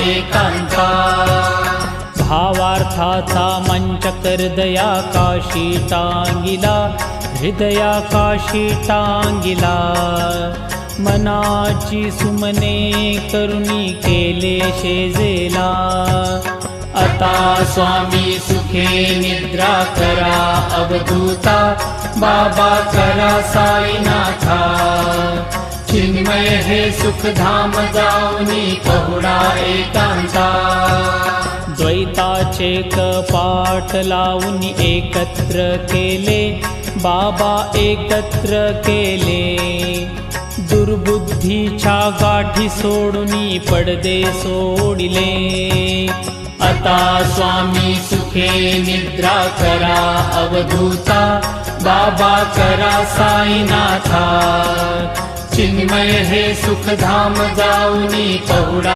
एकांता। भावार्थाचा मंचकर हृदयाकाशी टांगिला, हृदयाकाशी टांगिला। मनाची सुमने करुणी केले शेजेला। आता स्वामी सुखे निद्रा करा अवधूता, बाबा करा साईनाथा। चिन्मय हे सुखधाम जाऊनी पहुडा एकांता। द्वैताचे कपाट लावून एकत्र केले, बाबा एकत्र केले। दुर्बुद्धीच्या गाठी सोडून पडदे सोडिले। आता स्वामी सुखे निद्रा करा अवधूता, बाबा करा साईनाथा। चिन्मय हे सुखधाम जाऊनी पहुडा।